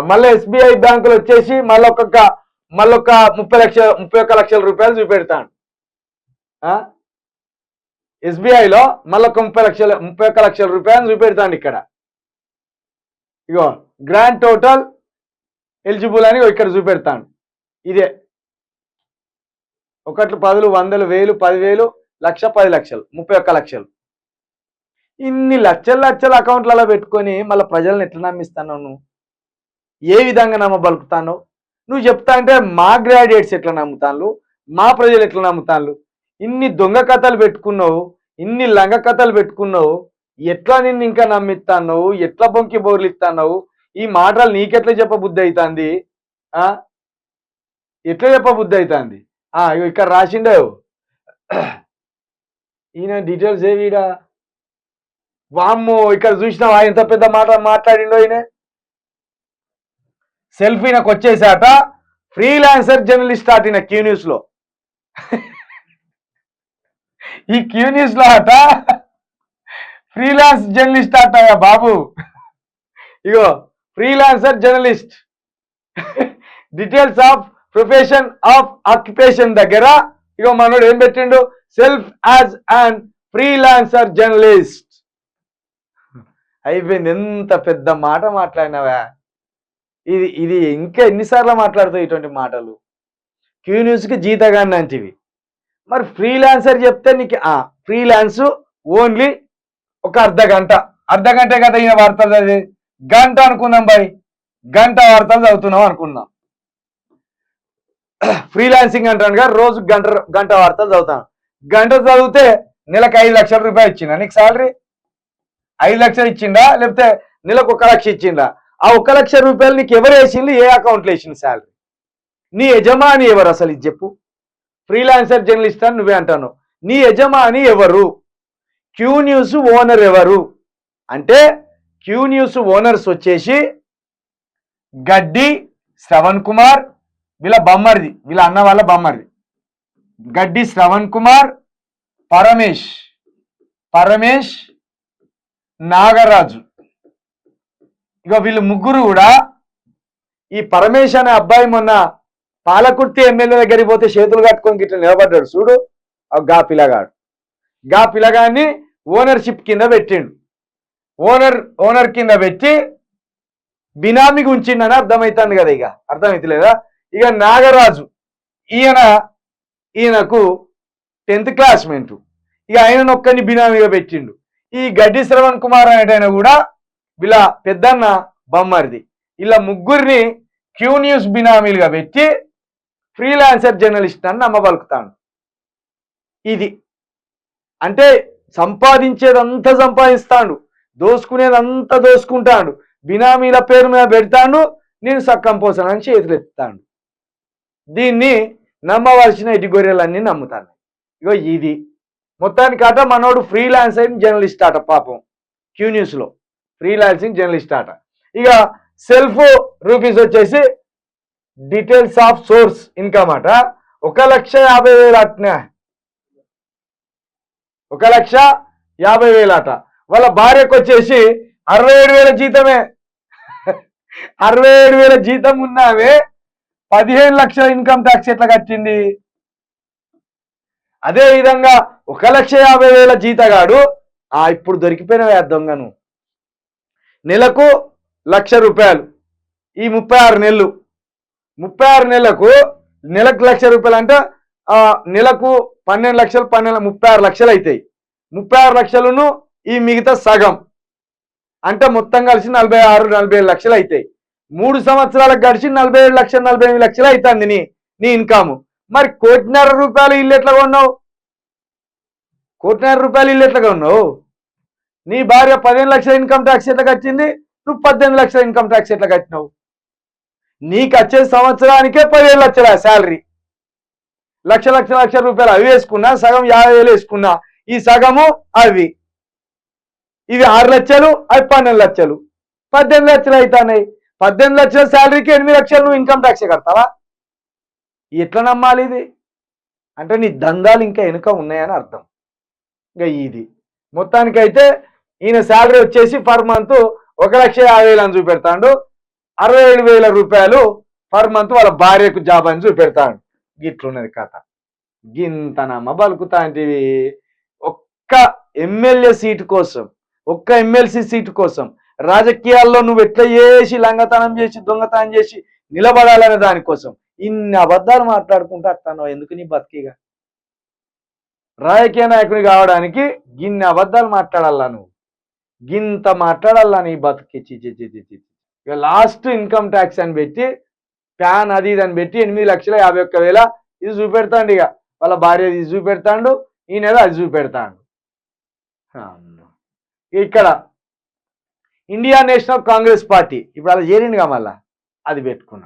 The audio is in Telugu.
మళ్ళీ ఎస్బీఐ బ్యాంకులు వచ్చేసి మళ్ళొక 31 లక్షల రూపాయలు చూపెడతాడు. ఎస్బీఐలో మళ్ళొక 31 లక్షల రూపాయలు చూపెడతాడు. ఇక్కడ ఇగో గ్రాండ్ టోటల్ ఎలిజిబుల్ అని ఇక్కడ చూపెడతాడు. ఇదే 1, 10, 100, 1000, 10,000, 1,00,000, 10 లక్షలు, 31 లక్షలు. ఇన్ని లక్షల అకౌంట్లలో పెట్టుకొని మళ్ళీ ప్రజలను ఎట్లా నమ్మిస్తాను? నువ్వు ఏ విధంగా నమ్మబలుకుతాను? నువ్వు చెప్తా అంటే మా గ్రాడ్యుయేట్స్ ఎట్లా నమ్ముతాను, మా ప్రజలు ఎట్లా నమ్ముతాను? ఇన్ని దొంగ కథలు పెట్టుకున్నావు, ఇన్ని లంగ కథలు పెట్టుకున్నావు, ఎట్లా నిన్ను ఇంకా నమ్మిస్తాను? ఎట్లా బొంకి బోర్లు ఇస్తాను? ఈ మాటలు నీకెట్లా చెప్పబుద్ధి అవుతుంది? ఎట్లా చెప్పబుద్ధి అవుతుంది? ఇక్కడ రాసిండేవు ఈయన డీటెయిల్స్ ఏవిడా? వామ్మో, ఇక్కడ చూసినావా ఎంత పెద్ద మాట మాట్లాడిండో ఈయన. సెల్ఫీ నాకు వచ్చేసాట ఫ్రీలాన్సర్ జర్నలిస్ట్ ఆట ఈయన క్యూ న్యూస్ లో. ఈ క్యూ న్యూస్ లో అట ఫ్రీలాన్స్ జర్నలిస్ట్ ఆట బాబు. ఇగో freelancer journalist details of profession of occupation దగ్గర ఇగో మనోడు ఏం పెట్టిండు? Self as and freelancer journalist. అయిపోయింది. ఎంత పెద్ద మాట మాట్లాడినావా? ఇది ఇంకా ఎన్నిసార్లు మాట్లాడుతావు ఇటువంటి మాటలు? క్యూ న్యూస్కి జీతగాన్ని అంటివి. మరి ఫ్రీలాన్సర్ చెప్తే నీకు ఫ్రీలాన్స్ ఓన్లీ ఒక అర్ధగంట కదా ఈయన వార్తలు చదివి. గంట అనుకుందాం బాయ్, గంట వార్తలు చదువుతున్నావు అనుకుందాం. ఫ్రీలాన్సింగ్ అంటాను కదా, రోజు గంట వార్తలు చదువుతాను. గంట చదివితే నెలకు 5 లక్షల రూపాయలు ఇచ్చిందా నీకు శాలరీ? 5 లక్షలు ఇచ్చిందా లేకపోతే నెలకు 1 లక్ష ఇచ్చిందా? ఆ 1 లక్ష రూపాయలు నీకు ఎవరు వేసింది? ఏ అకౌంట్లో వేసింది శాలరీ? నీ యజమాని ఎవరు అసలు? ఇది చెప్పు. ఫ్రీలాన్సర్ జర్నలిస్ట్ అని నువ్వే అంటాను. నీ యజమాని ఎవరు? క్యూ న్యూస్ ఓనర్ ఎవరు అంటే, క్యూ న్యూస్ ఓనర్స్ వచ్చేసి గడ్డి శ్రవణ్ కుమార్, వీళ్ళ బొమ్మరిది, వీళ్ళ అన్న వాళ్ళ బొమ్మరిది గడ్డి శ్రవణ్ కుమార్, పరమేష్ నాగరాజు. ఇక వీళ్ళు ముగ్గురు కూడా, ఈ పరమేష్ అనే అబ్బాయి మొన్న పాలకుర్తి ఎమ్మెల్యే దగ్గరికి పోతే చేతులు కట్టుకొని గిట్ల నిలబడ్డాడు చూడు, గా పిల్లగాన్ని ఓనర్షిప్ కింద పెట్టిండు. ఓనర్ కింద పెట్టి బినామీకి ఉంచిండని అర్థమవుతుంది కదా. ఇక అర్థమవుతలేదా? ఇక నాగరాజు ఈయనకు 10th క్లాస్మేట్. ఇక ఆయన ఒక్కరిని బినామీగా పెట్టిండు. ఈ గడ్డి శ్రవణ్ కుమార్ అనేటైనా కూడా వీళ్ళ పెద్దన్న బొమ్మరిది. ఇలా ముగ్గురిని క్యూ న్యూస్ బినామీలుగా పెట్టి ఫ్రీలాన్సర్ జర్నలిస్ట్ అని నమ్మబలుకుతాడు. ఇది అంటే సంపాదించేదంతా సంపాదిస్తాడు, దోసుకునేదంతా దోసుకుంటాడు, బినామీల పేరు మీద పెడతాడు, నేను సక్కం పోసానని చేతులు ఎత్తాడు. దీన్ని నమ్మవలసిన ఇటు గొర్రెలన్నీ నమ్ముతాను. ఇగో ఇది మొత్తానికట మనోడు ఫ్రీలాన్సింగ్ జర్నలిస్ట్ ఆట. పాపం క్యూ న్యూస్లో ఫ్రీలాన్సింగ్ జర్నలిస్ట్ ఆట. ఇక సెల్ఫ్ రూపీస్ వచ్చేసి డీటెయిల్స్ ఆఫ్ సోర్స్ ఇన్కమ్ అట 1,50,000 అట్నే, 1,50,000 అట. వాళ్ళ భార్యకు వచ్చేసి 67,000 జీతమే. 67,000 జీతం ఉన్నావే 15 లక్షల ఇన్కమ్ ట్యాక్స్ ఎట్లా కట్టింది? అదే విధంగా 1,50,000 జీతగాడు ఇప్పుడు దొరికిపోయినవే దొంగను. నెలకు 1,00,000 రూపాయలు, ఈ 36 నెలలు, 36 నెలలకు నెలకు 1,00,000 రూపాయలు అంటే నెలకు 12 లక్షలు, 36 లక్షలు అవుతాయి. 36 లక్షలను ఈ మిగతా సగం అంటే మొత్తం కలిసి 46-47 లక్షలు అవుతాయి. 3 సంవత్సరాలకు గడిచి 47 లక్షలు 48 లక్షలు అవుతుంది నీ ఇన్కమ్. మరి 1,50,000 రూపాయలు ఇల్లు ఎట్లా కొన్నావు? 1,50,000 రూపాయలు ఇల్లు ఎట్లా కొన్నావు? నీ భార్య 15 లక్షల ఇన్కమ్ ట్యాక్స్ ఎట్లా కట్టింది? నువ్వు 18 లక్షల ఇన్కమ్ ట్యాక్స్ ఎట్లా కట్టినావు? నీకు వచ్చే సంవత్సరానికే 15 లక్షల శాలరీ. లక్ష రూపాయలు అవి వేసుకున్నా, సగం 50,000 వేసుకున్నా, ఈ సగము అవి, ఇవి 6 లక్షలు, అవి 12 లక్షలు, 18 లక్షలు అవుతున్నాయి. 18 లక్షల శాలరీకి 8 లక్షలు నువ్వు ఇన్కమ్ ట్యాక్స్ కడతావా? ఎట్లా నమ్మాలి ఇది? అంటే నీ దందాలు ఇంకా వెనుక ఉన్నాయని అర్థం. ఇంకా ఇది మొత్తానికైతే ఈయన శాలరీ వచ్చేసి పర్ మంత్ 1,50,000 అని చూపెడతాడు. 67,000 రూపాయలు పర్ మంత్ వాళ్ళ భార్యకు జాబ్ అని చూపెడతాడు. గిట్లున్నది కథ. గింతనమ్మ బలుకుతాంటివి. ఒక్క ఎమ్మెల్యే సీటు కోసం, ఒక్క ఎమ్మెల్సీ సీటు కోసం రాజకీయాల్లో నువ్వు ఎట్లా చేసి లంగతనం చేసి దొంగతనం చేసి నిలబడాలనే దానికోసం ఇన్ని అబద్ధాలు మాట్లాడుకుంటూ వస్తాను. ఎందుకు నీ బతికిగా? రాజకీయ నాయకుని కావడానికి గిన్ని అబద్ధాలు మాట్లాడాలా నువ్వు? గింత మాట్లాడాలా నీ బతికి? ఇక లాస్ట్ ఇన్కమ్ ట్యాక్స్ అని పెట్టి ప్యాన్ అది ఇది అని పెట్టి 8,51,000 ఇది చూపెడతాండు. ఇక వాళ్ళ భార్య ఇది చూపెడతాడు, ఈయనేదో అది చూపెడతాడు. ఇక్కడ ఇండియా నేషనల్ కాంగ్రెస్ పార్టీ ఇప్పుడు అలా చేరిండుగా మళ్ళా అది పెట్టుకున్నాడు.